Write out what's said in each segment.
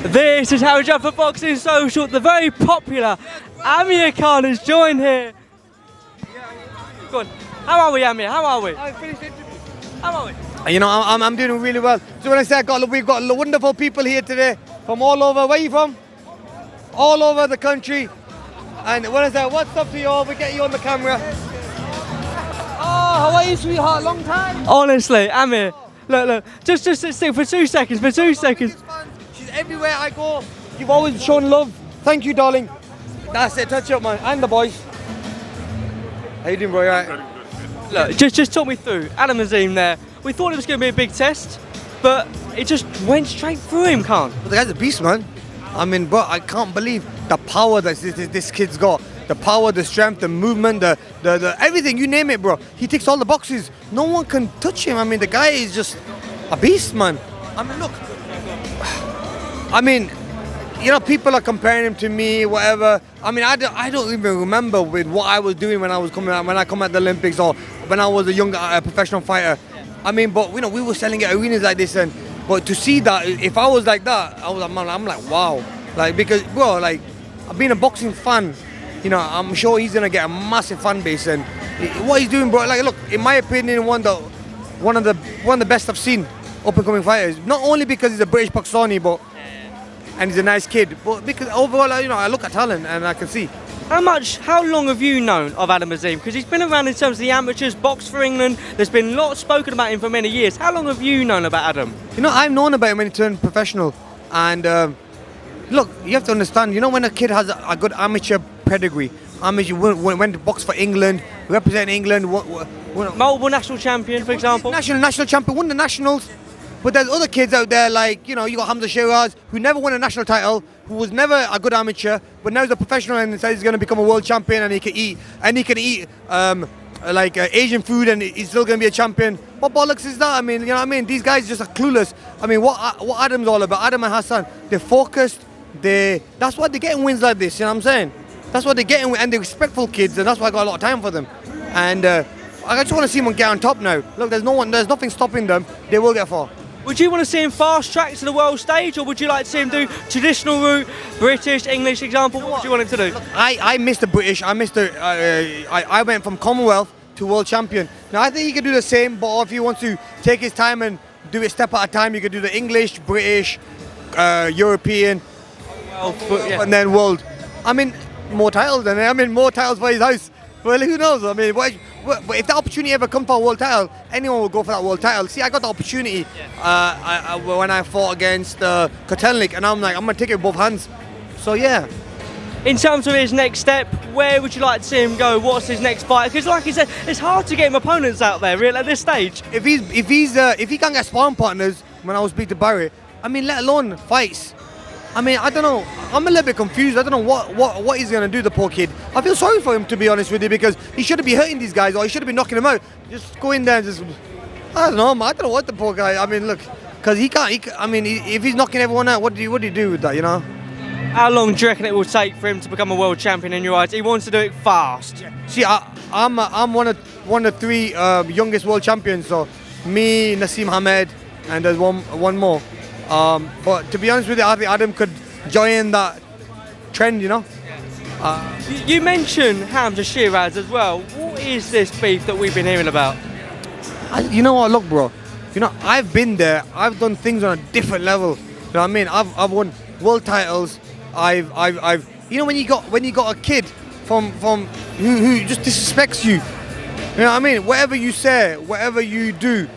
This is how Judd for Boxing Social. The very popular Amir Khan has joined here. Go on. How are we, Amir? How are we? I finished it. How are we? You know, I'm doing really well. So when I say we've got wonderful people here today from all over. Where are you from? All over the country. And when I say what's up to you all, we get you on the camera. Oh, how are you, sweetheart? Long time. Honestly, Amir, look, just stick for 2 seconds, for 2 seconds. She's everywhere I go. You've always shown love. Thank you, darling. That's it. Touch up, man. And the boys. How you doing, bro? You alright? Look, just talk me through Adam Azim there. We thought it was going to be a big test, but it just went straight through him, Khan. But the guy's a beast, man. I mean, bro, I can't believe the power that this kid's got. The power, the strength, the movement, the everything, you name it, bro. He ticks all the boxes. No one can touch him. I mean, the guy is just a beast, man. I mean, look. I mean, you know, people are comparing him to me, whatever. I mean, I don't even remember with what I was doing when I come at the Olympics or when I was a young professional fighter. I mean, but you know, we were selling at arenas like this, but to see that, if I was like that, I'm like, wow, like, because bro, like, I've been a boxing fan. You know, I'm sure he's gonna get a massive fan base, and what he's doing, bro. Like, look, in my opinion, one of the best I've seen up and coming fighters. Not only because he's a British Pakistani, but and he's a nice kid, but because overall, you know, I look at talent and I can see. How long have you known of Adam Azim? Because he's been around in terms of the amateurs, box for England. There's been lots spoken about him for many years. How long have you known about Adam? You know, I've known about him when he turned professional, and look, you have to understand. You know, when a kid has a good amateur pedigree, went to box for England, represent England, multiple national champion, for example. National champion, won the nationals. But there's other kids out there, like, you know, you got Hamzah Sheeraz, who never won a national title, who was never a good amateur, but now he's a professional and says he's going to become a world champion, and he can eat Asian food, and he's still going to be a champion. What bollocks is that? I mean, you know what I mean? These guys just are clueless. I mean, what Adam's all about, Adam and Hassan, they're focused. That's why they're getting wins like this. You know what I'm saying? That's what they're getting, and they're respectful kids, and that's why I got a lot of time for them. And I just want to see them get on top now. Look, there's nothing stopping them. They will get far. Would you want to see him fast track to the world stage, or would you like to see him do traditional route, British, English example? What would you want him to do? Look, I missed the British. I went from Commonwealth to world champion. Now I think he could do the same, but if he wants to take his time and do it step at a time, you could do the English, British, European, and then world. I mean, more titles than more titles for his house. Well, who knows? I mean, if the opportunity ever comes for a world title, anyone will go for that world title. See, I got the opportunity when I fought against Kotelnik, and I'm like, I'm gonna take it with both hands. So yeah. In terms of his next step, where would you like to see him go? What's his next fight? Because, like you said, it's hard to get him opponents out there, really, at this stage. If he can't get sparring partners, when I was speaking to Barry, I mean, let alone fights. I mean, I don't know. I'm a little bit confused. I don't know what he's going to do, the poor kid. I feel sorry for him, to be honest with you, because he shouldn't be hurting these guys, or he shouldn't be knocking them out. Just go in there and just... I don't know, man. I don't know what the poor guy... I mean, look, because he can't... I mean, if he's knocking everyone out, what do you do with that, you know? How long do you reckon it will take for him to become a world champion in your eyes? He wants to do it fast. See, I'm one of three youngest world champions, so me, Naseem Hamed, and there's one more. But to be honest with you, I think Adam could join that trend, you know. You mentioned Hamzah Sheeraz as well. What is this beef that we've been hearing about? You know what? Look, bro. You know, I've been there. I've done things on a different level. You know what I mean? I've won world titles. I've you know, when you got a kid from who just disrespects you. You know what I mean? Whatever you say, whatever you do,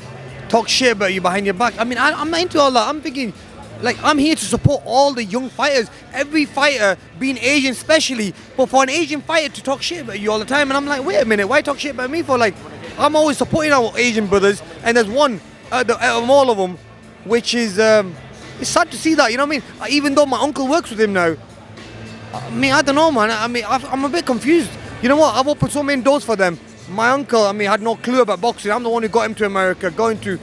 talk shit about you behind your back. I mean, I'm not into all that. I'm thinking, like, I'm here to support all the young fighters. Every fighter, being Asian especially, but for an Asian fighter to talk shit about you all the time, and I'm like, wait a minute, why talk shit about me for? Like, I'm always supporting our Asian brothers, and there's one out of all of them, which is, it's sad to see that, you know what I mean? Even though my uncle works with him now, I mean, I don't know, man. I mean, I'm a bit confused. You know what? I've opened so many doors for them. My uncle, I mean, had no clue about boxing. I'm the one who got him to America, going to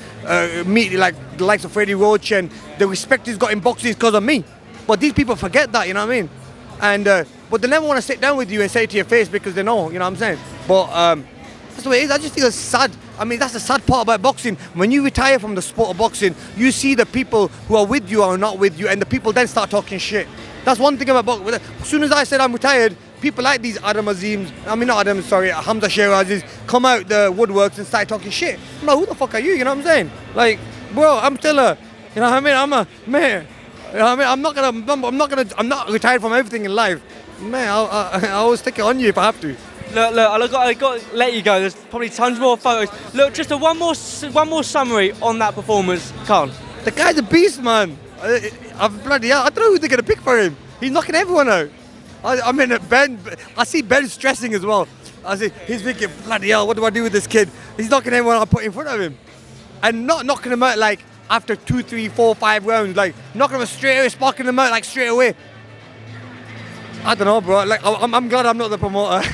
meet like the likes of Freddie Roach, and the respect he's got in boxing is because of me. But these people forget that, you know what I mean? And but they never want to sit down with you and say it to your face because they know, you know what I'm saying? But that's the way it is. I just feel sad I mean, that's the sad part about boxing. When you retire from the sport of boxing, you see the people who are with you or not with you, and the people then start talking shit. That's one thing about boxing. As soon as I said I'm retired, people like these Hamzah Sheerazes come out the woodworks and start talking shit. I'm like, who the fuck are you? You know what I'm saying? Like, bro, I'm still a, you know what I mean? I'm a man. You know what I mean? I'm not retired from everything in life. Man, I'll stick it on you if I have to. Look, I've got to let you go. There's probably tons more photos. Look, just one more summary on that performance, Khan. The guy's a beast, man. Bloody hell, I don't know who they're going to pick for him. He's knocking everyone out. I mean, I see Ben stressing as well. He's thinking, bloody hell, what do I do with this kid? He's knocking everyone I put in front of him. And not knocking him out like after 2, 3, 4, 5 rounds. Like, knocking him out straight away, sparking him out like straight away. I don't know, bro. Like, I'm glad I'm not the promoter.